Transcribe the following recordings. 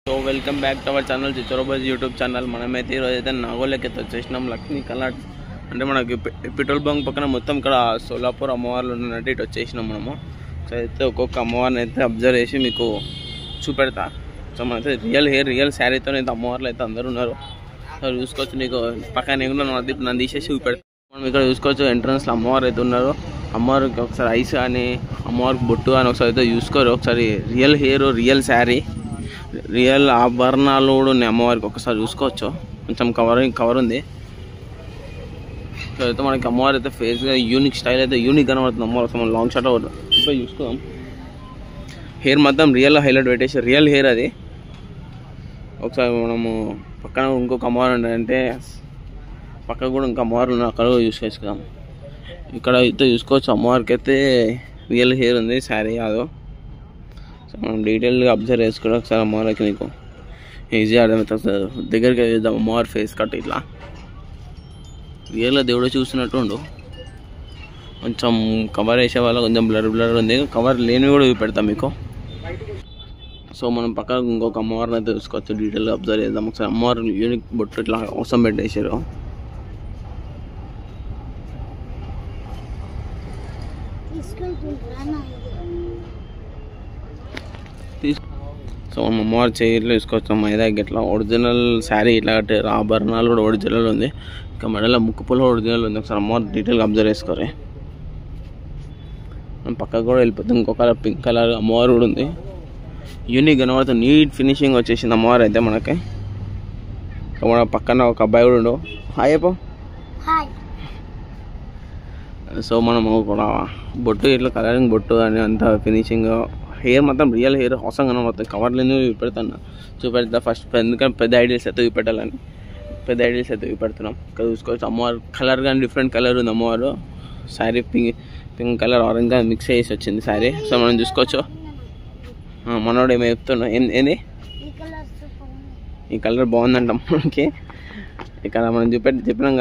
So welcome back to our channel Chichorabaaz YouTube channel. మనమైతే ఈరోజు అయితే నాగోలకి అయితే వచ్చేసినాం. లక్ష్మీ కలాట్ అంటే మనకి పెట్రోల్ బంక్ పక్కన మొత్తం ఇక్కడ సోలాపూర్ అమ్మవార్లు ఉన్నట్టు ఇటు వచ్చేసినాం మనము. సో అయితే ఒక్కొక్క అమ్మవారిని అయితే అబ్జర్వ్ చేసి మీకు చూపెడతా. సో మనైతే రియల్ హెయిర్ రియల్ శారీతో అయితే అమ్మవార్లు అయితే అందరూ ఉన్నారు. సో చూసుకోవచ్చు, నీకు పక్కన నన్ను తీసేసి చూపెడతా. మనం ఇక్కడ చూసుకోవచ్చు ఎంట్రన్స్లో అమ్మవారు అయితే ఉన్నారు. అమ్మవారికి ఒకసారి ఐస్ కానీ అమ్మవారికి బొట్టు కానీ ఒకసారి అయితే చూసుకోరు. ఒకసారి real hair real sari real ఆభరణాలు కూడా ఉన్నాయి అమ్మవారికి, ఒకసారి చూసుకోవచ్చు. కొంచెం కవర్ ఉంది. సో అయితే మనకి అమ్మవారు అయితే ఫేస్గా యూనిక్ స్టైల్ అయితే యూనిక్ కనబడుతుంది. అమ్మవారు మనం లాంగ్ షాట్ ఇప్పుడు చూసుకుందాం. హెయిర్ మొత్తం రియల్ హైలైట్ పెట్టేసి రియల్ హెయిర్ అది. ఒకసారి మనము పక్కన ఇంకొక అమ్మవారు అంటే పక్కన కూడా ఇంకా అమ్మవారు ఉన్న అక్కడ చూసుకొచ్చుకుందాం. ఇక్కడ అయితే చూసుకోవచ్చు అమ్మవారికి అయితే రియల్ హెయిర్ ఉంది, శారీ కాదు. సో మనం డీటెయిల్గా అబ్జర్వ్ చేసుకుంటే ఒకసారి అమ్మవారికి నీకు ఈజీగా అర్థమవుతుంది. దగ్గరికి వేద్దాం అమ్మవారి ఫేస్ కట్ ఇట్లా రియల్గా దేవుడు చూస్తున్నట్టు ఉండు. కొంచెం కవర్ వేసే వాళ్ళ కొంచెం బ్లర్ ఉంది, కవర్ లేనివి కూడా చూపెడతాం మీకు. సో మనం పక్కన ఇంకొక అమ్మవారిని అయితే చూసుకోవచ్చు, డీటెయిల్గా అబ్జర్వ్ చేద్దాం. ఒకసారి అమ్మవారు యూనిక్ బొట్టు ఇట్లా అవసరం పెట్టేసారు. సో మనం అమ్మవారి చేయిలో చూసుకోవచ్చు. మైదా ఇట్లా ఒరిజినల్ శారీ ఇట్లా కట్టారు. ఆభరణాలు కూడా ఒరిజినల్ ఉంది. ఇంకా మెడలో ముక్కుపులో ఒరిజినల్ ఉంది. ఒకసారి అమ్మవారు డీటెయిల్గా అబ్జర్వ్ చేసుకోరు. మనం పక్కకు కూడా వెళ్ళిపోతాం. ఇంకొక కలర్ పింక్ కలర్ అమ్మవారు కూడా ఉంది. యూనిక్ కనబడుతుంది, నీట్ ఫినిషింగ్ వచ్చేసింది అమ్మవారు అయితే మనకి. మన పక్కన ఒక అబ్బాయి కూడా ఉండు. హాయ్ అప్పో. సో మనము కూడా బొట్టు ఇట్లా కలరింగ్ బొట్టు అని అంత ఫినిషింగ్ హెయిర్ మొత్తం రియల్ హెయిర్ అవసరం కనబడుతుంది. కవర్లు చూపెడతా ఫస్ట్, ఎందుకంటే పెద్ద ఐడియాస్ అయితే చూపెట్టాలని పెద్ద ఐడియాస్ అయితే చూపెడుతున్నాం. ఇక్కడ చూసుకోవచ్చు అమ్మవారు కలర్ కానీ డిఫరెంట్ కలర్ ఉంది. అమ్మవారు శారీ పింక్ కలర్ ఆరెంజ్ కానీ మిక్స్ చేసి వచ్చింది శారీ. సో మనం చూసుకోవచ్చు. మనోడు ఏమో చెప్తున్నా, ఏంది ఈ కలర్ బాగుందంట మనకి. ఇక్కడ మనం చెప్పినాం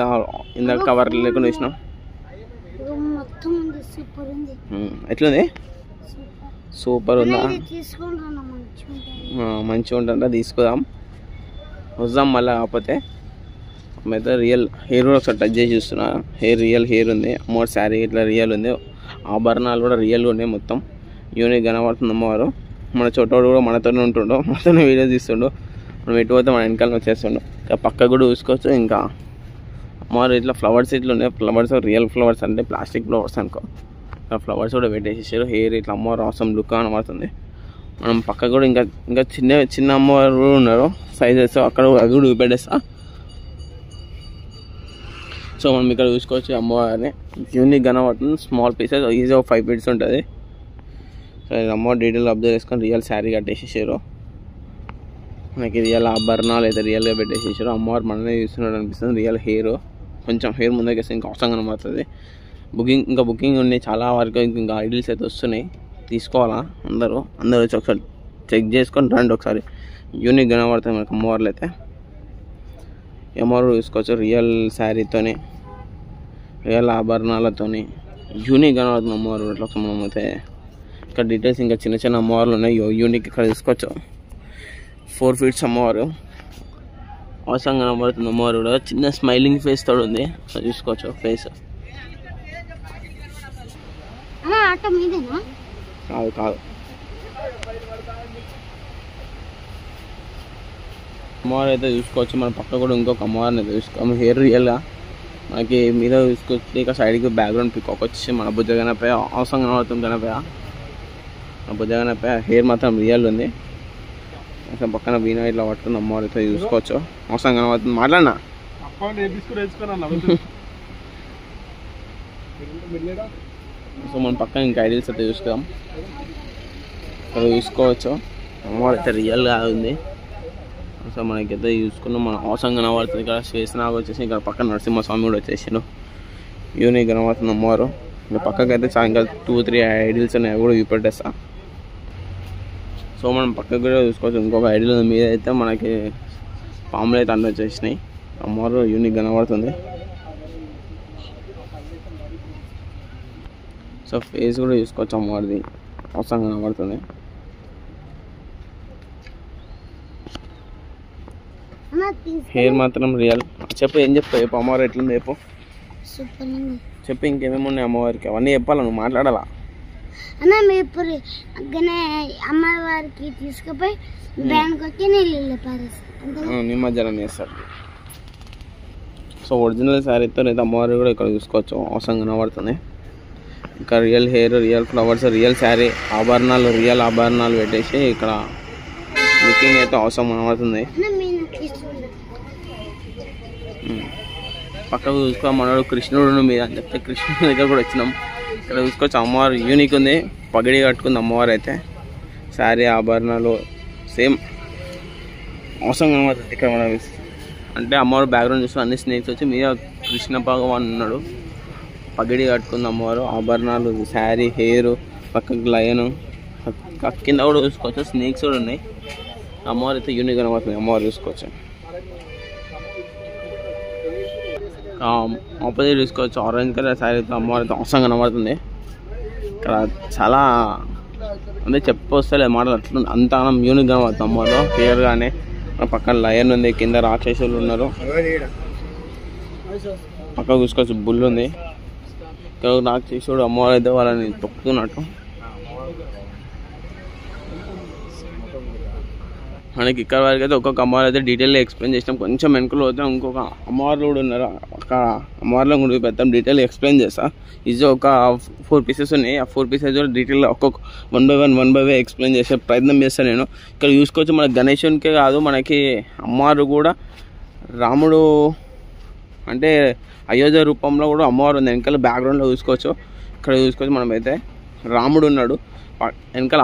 ఇందాక కవర్ లేకుండా చూసినాం. ఎట్లుంది? సూపర్ ఉందా? మంచిగా ఉంటుందా? తీసుకుందాం, వద్దాం మళ్ళీ. కాకపోతే అయితే రియల్ హెయిర్ కూడా ఒకసారి టచ్ చేసి చూస్తున్నా. హెయిర్ రియల్ హెయిర్ ఉంది. అమ్మవారి శారీ ఇట్లా రియల్ ఉంది. ఆభరణాలు కూడా రియల్గా ఉన్నాయి. మొత్తం యూనిక్ కనబడుతుంది అమ్మవారు. మన చోటోడు కూడా మనతోనే ఉంటుండో, మనతోనే వీడియో తీస్తుండో. మనం ఎటు పోతే మన వెనకాల వచ్చేస్తుండో. ఇంకా పక్క కూడా చూసుకోవచ్చు. ఇంకా అమ్మవారు ఇట్లా ఫ్లవర్స్ ఇట్లా ఉన్నాయి. ఫ్లవర్స్ రియల్ ఫ్లవర్స్ అంటే ప్లాస్టిక్ ఫ్లవర్స్ అనుకో. ఫ్లవర్స్ కూడా పెట్టేసేసారు. హెయిర్ ఇట్లా అమ్మవారు అవసరం లుక్ కనబడుతుంది. మనం పక్క కూడా ఇంకా చిన్న అమ్మవారు కూడా ఉన్నారు సైజెస్, అక్కడ అవి కూడా చూపెట్టేస్తా. సో మనం ఇక్కడ చూసుకోవచ్చు అమ్మవారిని యూనిక్ కనబడుతుంది. స్మాల్ పీసెస్ ఈజీ 5 ఫీట్స్ ఉంటుంది. సో అమ్మవారు డీటెయిల్ అబ్జర్వ్ చేసుకొని రియల్ శారీ కట్టేసేసారు. మనకి రియల్ ఆభరణాలు అయితే రియల్గా పెట్టేసేసారు. అమ్మవారు మననే చూస్తున్నట్టు అనిపిస్తుంది. రియల్ హెయిర్ కొంచెం హెయిర్ ముందుకేస్తే ఇంకా అవసరం కనబడుతుంది. బుకింగ్ ఉన్నాయి చాలా వరకు. ఇంకా ఐడియాస్ అయితే వస్తున్నాయి, తీసుకోవాలా అందరూ వచ్చి ఒకసారి చెక్ చేసుకొని రండి. ఒకసారి యూనిక్ కనబడుతుంది మనకి అమ్మవార్లు అయితే. అమ్మవారు చూసుకోవచ్చు రియల్ శారీతోని రియల్ ఆభరణాలతోని యూనిక్ కనబడుతుంది అమ్మవారు. ఇట్లా మనం అయితే ఇక్కడ డీటెయిల్స్ ఇంకా చిన్న అమ్మవార్లు ఉన్నాయి యూనిక్. ఇక్కడ తీసుకోవచ్చు 4 ఫీట్స్ అమ్మవారు అవసరం కనబడుతుంది. అమ్మవారు కూడా చిన్న స్మైలింగ్ ఫేస్ తోడు ఉంది. చూసుకోవచ్చు ఫేస్. కాదు అమ్మవారు అయితే చూసుకోవచ్చు. మన పక్క కూడా ఇంకొక అమ్మవారిని అయితే చూసుకో. హెయిర్ రియల్గా మనకి మీద చూసుకోవచ్చు. ఇక సైడ్కి బ్యాక్గ్రౌండ్ పికాక్ వచ్చేసి మన బుజ్జ కనపై అవసరం కనబడుతుంది. కనపై బుజ్జ కనపై హెయిర్ మాత్రం రియల్ ఉంది. అసలు పక్కన వీణ ఇట్లా పట్టుకుని అమ్మవారు అయితే చూసుకోవచ్చు. అవసరం కనబడుతుంది. మాట్లాడినా సో మన పక్కన ఇంకా ఐడియాస్ అయితే చూసుకుందాం. ఇక్కడ చూసుకోవచ్చు అమ్మవారు అయితే రియల్గా ఉంది. సో మనకైతే చూసుకున్నాం. మన అవసరం కనబడుతుంది. ఇక్కడ శ్వేతనాగ్ వచ్చేసి ఇక్కడ పక్కన నరసింహస్వామి కూడా వచ్చేసాడు. యూనిక్ కనబడుతుంది అమ్మవారు. ఇంకా పక్కకైతే ఇంకా 2-3 ఐడియాస్ ఉన్నాయి, అవి కూడా చూపెట్టేస్తా. సో మనం పక్కకు కూడా చూసుకోవచ్చు. ఇంకొక ఐడియా మీద అయితే మనకి పాములు అయితే అన్నీ వచ్చేసినాయి. అమ్మవారు యూనిక్ కనబడుతుంది. సో ఫేస్ కూడా చూసుకోవచ్చు అమ్మవారిది అవసరం కనబడుతుంది. హెయిర్ మాత్రం రియల్. చెప్పు, ఏం చెప్తావు? చెప్పు అమ్మవారు ఎట్లుంది చెప్పు. సూపర్ చెప్పు, ఇంకేమేమి ఉన్నాయి అమ్మవారికి అవన్నీ చెప్పాలా, నువ్వు మాట్లాడాలా అన్న. మీ ఇప్పుడు అమ్మవారికి తీసుకుపోయి బ్యాంక్ వచ్చి నీళ్ళు పారేసి నిమజ్జనం చేస్తారు. సో ఒరిజినల్ శారీతో అయితే అమ్మవారు కూడా ఇక్కడ చూసుకోవచ్చు, అవసరం కనబడుతుంది. ఇంకా real hair, real flowers, real sari, ఆభరణాలు, రియల్ ఆభరణాలు పెట్టేసి ఇక్కడ లుకింగ్ అయితే అవసరం కనబడుతుంది. పక్కకు చూసుకో, మనోడు కృష్ణుడు మీద అని చెప్తే కృష్ణుడి దగ్గర కూడా వచ్చినాం. ఇక్కడ చూసుకోవచ్చు అమ్మవారు యూనిక్ ఉంది, పగిడి కట్టుకుంది అమ్మవారు అయితే. శారీ, ఆభరణాలు సేమ్ అవసరం కనబడుతుంది ఇక్కడ. మనం అంటే అమ్మవారు బ్యాక్గ్రౌండ్ చూస్తే అన్ని స్నేక్స్ వచ్చి మీద కృష్ణ భగవాన్ ఉన్నాడు, పగిడి కట్టుకుంది అమ్మవారు. ఆభరణాలు, శారీ, హెయిర్, పక్కకు లయను, కింద కూడా చూసుకోవచ్చు స్నేక్స్ కూడా ఉన్నాయి. అమ్మవారు అయితే యూనిక్ కనబడుతుంది, అమ్మవారు చూసుకోవచ్చు. ఆపోజిట్ చూసుకోవచ్చు ఆరెంజ్ కలర్ శారీ అయితే అమ్మవారు అయితే అవసరం కనబడుతుంది. ఇక్కడ చాలా అంటే చెప్పొస్తలే మాటలు, అట్లా అంత యూనిక్ కనబడుతుంది అమ్మవారు క్లియర్గానే. పక్కన లయన్ ఉంది, కింద రాక్షసులు ఉన్నారు, పక్క చూసుకోవచ్చు బుల్ ఉంది. ఇక్కడ రాక్షసుడు అమ్మవారు అయితే వాళ్ళని తొక్కుతున్నట్టు. మనకి ఇక్కడ వరకు అయితే ఒక్కొక్క అమ్మవారు అయితే డీటెయిల్గా ఎక్స్ప్లెయిన్ చేసినాం. కొంచెం వెనుకలో అయితే ఇంకొక అమ్మవార్లు కూడా ఉన్నారు, ఒక అమ్మవార్లో కూడా పెద్దాం డీటెయిల్గా ఎక్స్ప్లెయిన్ చేస్తా. ఇది ఒక 4 pieces ఉన్నాయి, ఆ 4 pieces కూడా డీటెయిల్గా ఒక్కొక్క 1 by 1 ఎక్స్ప్లెయిన్ చేసే ప్రయత్నం చేస్తాను నేను. ఇక్కడ చూసుకోవచ్చు మనకి గణేశునికే కాదు, మనకి అమ్మవారు కూడా రాముడు అంటే అయోధ్య రూపంలో కూడా అమ్మవారు ఉంది. వెనకాల బ్యాక్గ్రౌండ్లో చూసుకోవచ్చు, ఇక్కడ చూసుకోవచ్చు మనమైతే రాముడు ఉన్నాడు, వెనకాల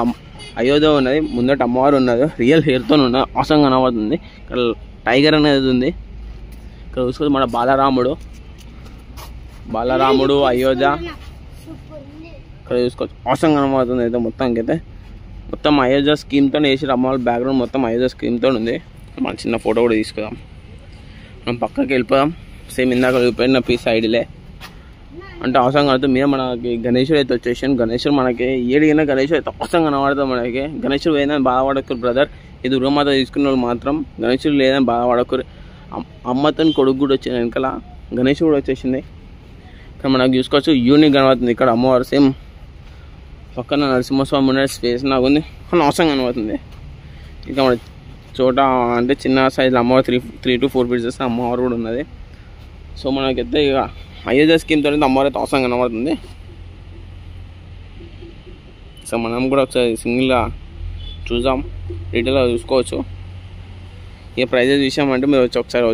అయోధ్య ఉన్నది, ముందట అమ్మవారు ఉన్నది, రియల్ హెయిర్తో ఉన్నది, అవసరం కనబడుతుంది. ఇక్కడ టైగర్ అనేది ఉంది. ఇక్కడ చూసుకోవచ్చు మన బాలరాముడు అయోధ్య ఇక్కడ చూసుకోవచ్చు, అవసరం కనబడుతుంది. అయితే మొత్తానికి అయితే మొత్తం అయోధ్య స్కీమ్తో వేసి అమ్మవారి బ్యాక్గ్రౌండ్ మొత్తం అయోధ్య స్కీమ్తో ఉంది. మన చిన్న ఫోటో కూడా తీసుకుందాం, మనం పక్కకి వెళ్ళిపోదాం. సేమ్ ఇందాక చూపెట్టిన పీస్ ఐడిలే అంటే అవసరం కలుగుతుంది. మీద మనకి గణేశుడు అయితే వచ్చేసాను. గణేశుడు మనకి ఏడిగిన గణేశుడు అయితే అవసరం కనబడుతుంది మనకి. గణేశుడు లేదని బాధపడకూరు బ్రదర్, ఇది దుర్గమాత తీసుకున్న వాళ్ళు మాత్రం గణేశుడు లేదని బాధపడకూరు. అమ్మతో కొడుకు కూడా వచ్చింది, వెనకాల గణేశుడు కూడా వచ్చేసింది. ఇక్కడ మనకు చూసుకోవచ్చు యూనిక్ కనబడుతుంది. ఇక్కడ అమ్మవారు సేమ్ పక్కన నరసింహస్వామి ఉన్న స్పేస్ నాకు ఉంది, కానీ అవసరం కనబడుతుంది. ఇంకా మన చోట అంటే చిన్న సైజులో అమ్మవారు 3 to 4 pieces అమ్మవారు కూడా ఉన్నది. సో మనకైతే ఇక అయోధ్య స్కీమ్తో అమ్మవారు అయితే అవసరం కనబడుతుంది. సో మనం కూడా ఒకసారి సింగిల్గా చూద్దాం, డీటెయిల్గా చూసుకోవచ్చు. ఏ ప్రైజెస్ విషయం మీరు ఒకసారి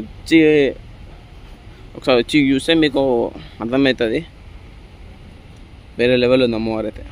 వచ్చి చూస్తే మీకు అర్థమవుతుంది. వేరే లెవెల్ ఉంది అమ్మవారు అయితే.